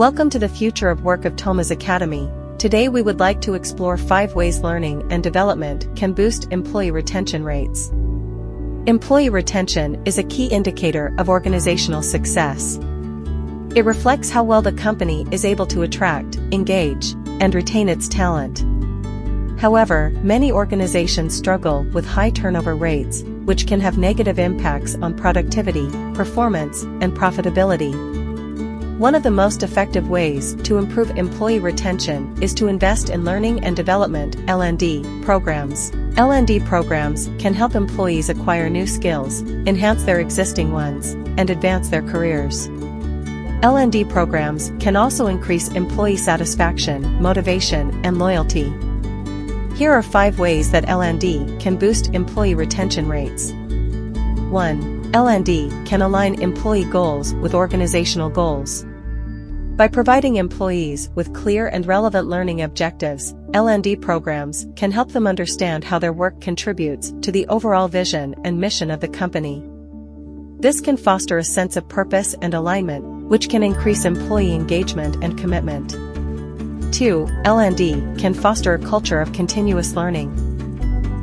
Welcome to the Future of Work of Thomas Academy. Today we would like to explore 5 ways learning and development can boost employee retention rates. Employee retention is a key indicator of organizational success. It reflects how well the company is able to attract, engage, and retain its talent. However, many organizations struggle with high turnover rates, which can have negative impacts on productivity, performance, and profitability. One of the most effective ways to improve employee retention is to invest in learning and development (L&D) programs. L&D programs can help employees acquire new skills, enhance their existing ones, and advance their careers. L&D programs can also increase employee satisfaction, motivation, and loyalty. Here are 5 ways that L&D can boost employee retention rates. 1. L&D can align employee goals with organizational goals. By providing employees with clear and relevant learning objectives, L&D programs can help them understand how their work contributes to the overall vision and mission of the company. This can foster a sense of purpose and alignment, which can increase employee engagement and commitment. 2. L&D can foster a culture of continuous learning.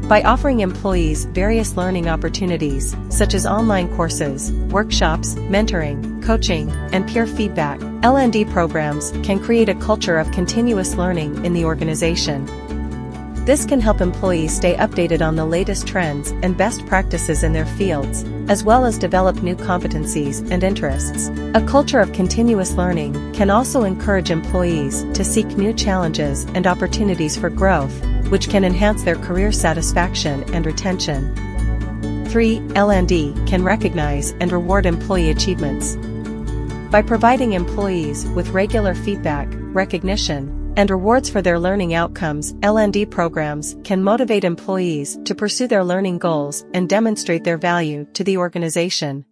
By offering employees various learning opportunities, such as online courses, workshops, mentoring, coaching, and peer feedback, L&D programs can create a culture of continuous learning in the organization. This can help employees stay updated on the latest trends and best practices in their fields, as well as develop new competencies and interests. A culture of continuous learning can also encourage employees to seek new challenges and opportunities for growth, which can enhance their career satisfaction and retention. 3. L&D can recognize and reward employee achievements. By providing employees with regular feedback, recognition, and rewards for their learning outcomes, L&D programs can motivate employees to pursue their learning goals and demonstrate their value to the organization.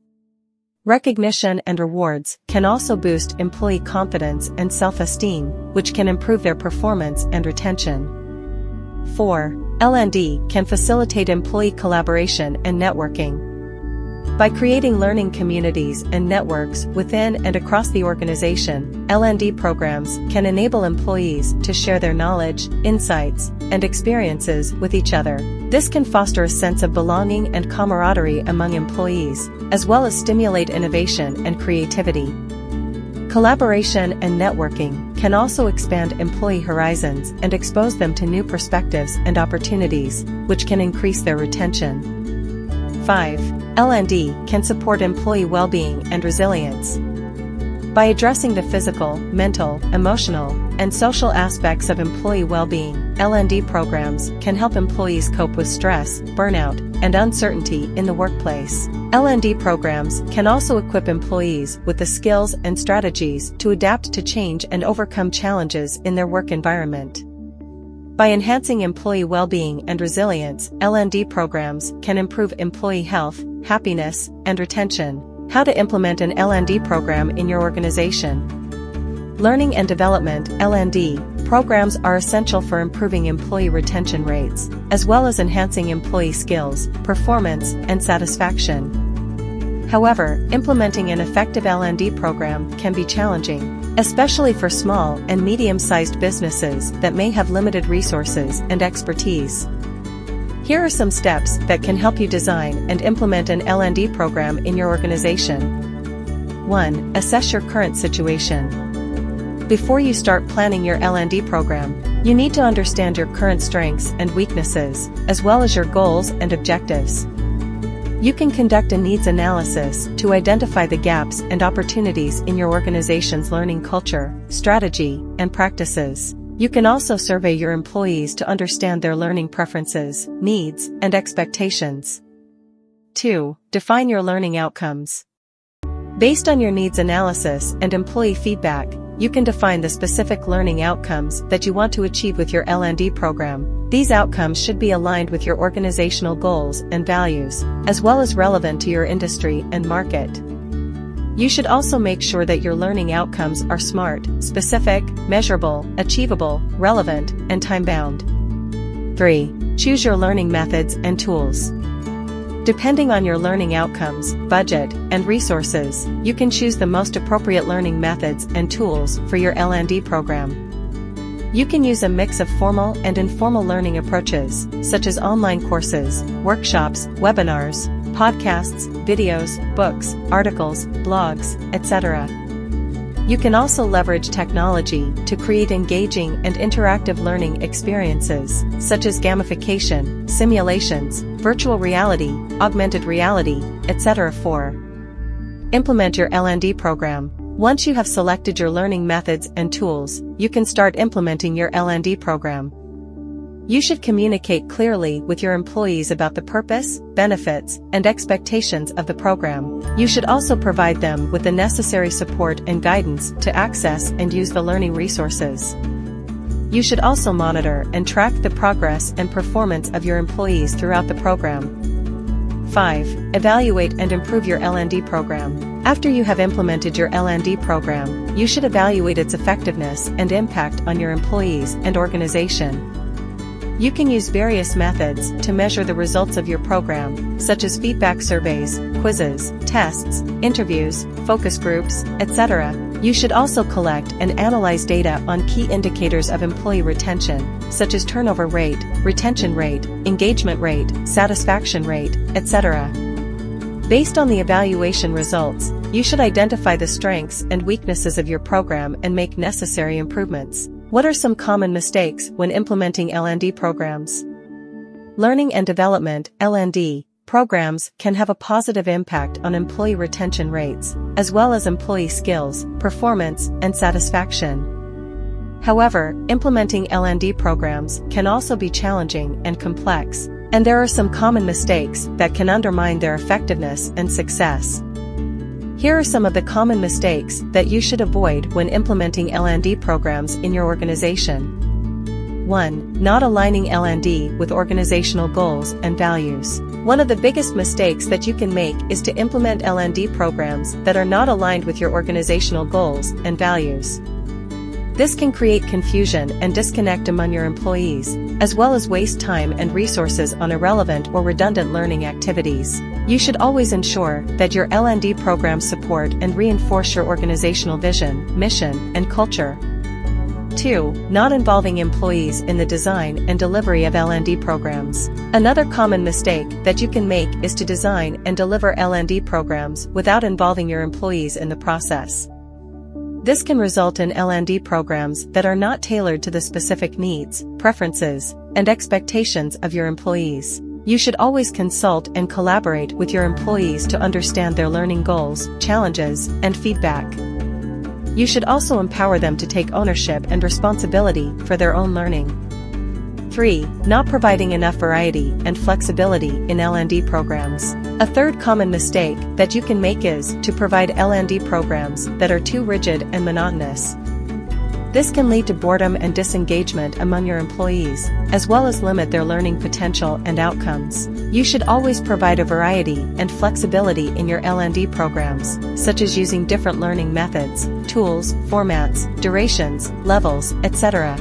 Recognition and rewards can also boost employee confidence and self-esteem, which can improve their performance and retention. 4. L&D can facilitate employee collaboration and networking. By creating learning communities and networks within and across the organization, L&D programs can enable employees to share their knowledge, insights, and experiences with each other. This can foster a sense of belonging and camaraderie among employees, as well as stimulate innovation and creativity. Collaboration and networking can also expand employee horizons and expose them to new perspectives and opportunities, which can increase their retention. 5. L&D can support employee well-being and resilience. By addressing the physical, mental, emotional, and social aspects of employee well-being, L&D programs can help employees cope with stress, burnout, and uncertainty in the workplace. L&D programs can also equip employees with the skills and strategies to adapt to change and overcome challenges in their work environment. By enhancing employee well-being and resilience, L&D programs can improve employee health, happiness, and retention. How to implement an L&D program in your organization. Learning and development (L&D) programs are essential for improving employee retention rates, as well as enhancing employee skills, performance, and satisfaction. However, implementing an effective L&D program can be challenging, especially for small and medium-sized businesses that may have limited resources and expertise. Here are some steps that can help you design and implement an L&D program in your organization. 1. Assess your current situation. Before you start planning your L&D program, you need to understand your current strengths and weaknesses, as well as your goals and objectives. You can conduct a needs analysis to identify the gaps and opportunities in your organization's learning culture, strategy, and practices. You can also survey your employees to understand their learning preferences, needs, and expectations. 2. Define your learning outcomes. Based on your needs analysis and employee feedback, you can define the specific learning outcomes that you want to achieve with your L&D program. These outcomes should be aligned with your organizational goals and values, as well as relevant to your industry and market. You should also make sure that your learning outcomes are SMART, specific, measurable, achievable, relevant, and time-bound. 3. Choose your learning methods and tools. Depending on your learning outcomes, budget, and resources, you can choose the most appropriate learning methods and tools for your L&D program. You can use a mix of formal and informal learning approaches, such as online courses, workshops, webinars, podcasts, videos, books, articles, blogs, etc. You can also leverage technology to create engaging and interactive learning experiences, such as gamification, simulations, virtual reality, augmented reality, etc. 4. Implement your L&D program. Once you have selected your learning methods and tools, you can start implementing your L&D program. You should communicate clearly with your employees about the purpose, benefits, and expectations of the program. You should also provide them with the necessary support and guidance to access and use the learning resources. You should also monitor and track the progress and performance of your employees throughout the program. 5. Evaluate and improve your L&D program. After you have implemented your L&D program, you should evaluate its effectiveness and impact on your employees and organization. You can use various methods to measure the results of your program, such as feedback surveys, quizzes, tests, interviews, focus groups, etc. You should also collect and analyze data on key indicators of employee retention, such as turnover rate, retention rate, engagement rate, satisfaction rate, etc. Based on the evaluation results, you should identify the strengths and weaknesses of your program and make necessary improvements. What are some common mistakes when implementing L&D programs? Learning and development (L&D) programs can have a positive impact on employee retention rates, as well as employee skills, performance, and satisfaction. However, implementing L&D programs can also be challenging and complex, and there are some common mistakes that can undermine their effectiveness and success. Here are some of the common mistakes that you should avoid when implementing L&D programs in your organization. 1. Not aligning L&D with organizational goals and values. One of the biggest mistakes that you can make is to implement L&D programs that are not aligned with your organizational goals and values. This can create confusion and disconnect among your employees, as well as waste time and resources on irrelevant or redundant learning activities. You should always ensure that your L&D programs support and reinforce your organizational vision, mission, and culture. 2. Not involving employees in the design and delivery of L&D programs. Another common mistake that you can make is to design and deliver L&D programs without involving your employees in the process. This can result in L&D programs that are not tailored to the specific needs, preferences, and expectations of your employees. You should always consult and collaborate with your employees to understand their learning goals, challenges, and feedback. You should also empower them to take ownership and responsibility for their own learning. 3. Not providing enough variety and flexibility in L&D programs. A third common mistake that you can make is to provide L&D programs that are too rigid and monotonous. This can lead to boredom and disengagement among your employees, as well as limit their learning potential and outcomes. You should always provide a variety and flexibility in your L&D programs, such as using different learning methods, tools, formats, durations, levels, etc.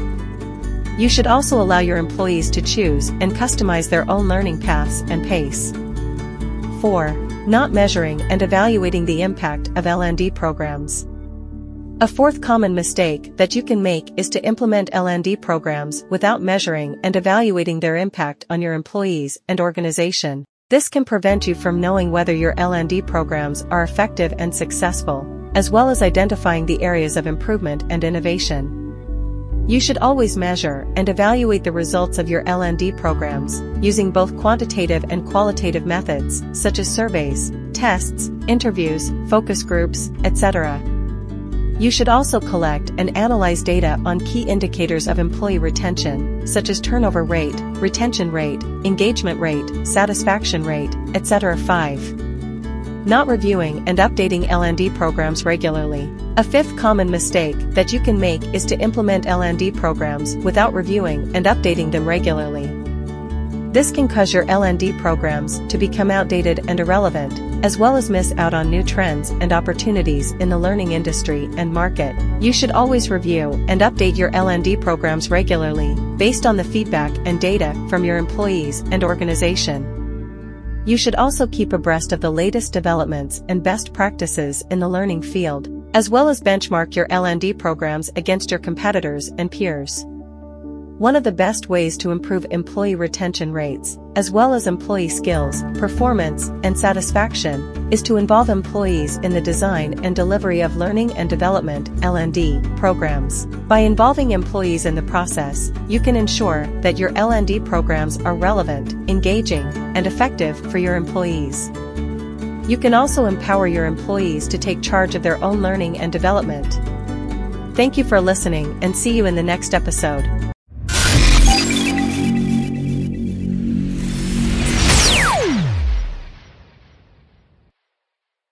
You should also allow your employees to choose and customize their own learning paths and pace. 4. Not measuring and evaluating the impact of L&D programs. A fourth common mistake that you can make is to implement L&D programs without measuring and evaluating their impact on your employees and organization. This can prevent you from knowing whether your L&D programs are effective and successful, as well as identifying the areas of improvement and innovation. You should always measure and evaluate the results of your L&D programs, using both quantitative and qualitative methods, such as surveys, tests, interviews, focus groups, etc. You should also collect and analyze data on key indicators of employee retention, such as turnover rate, retention rate, engagement rate, satisfaction rate, etc. 5. Not reviewing and updating L&D programs regularly. A fifth common mistake that you can make is to implement L&D programs without reviewing and updating them regularly. This can cause your L&D programs to become outdated and irrelevant, as well as miss out on new trends and opportunities in the learning industry and market. You should always review and update your L&D programs regularly, based on the feedback and data from your employees and organization. You should also keep abreast of the latest developments and best practices in the learning field, as well as benchmark your L&D programs against your competitors and peers. One of the best ways to improve employee retention rates, as well as employee skills, performance, and satisfaction, is to involve employees in the design and delivery of learning and development (L&D) programs. By involving employees in the process, you can ensure that your L&D programs are relevant, engaging, and effective for your employees. You can also empower your employees to take charge of their own learning and development. Thank you for listening, and see you in the next episode.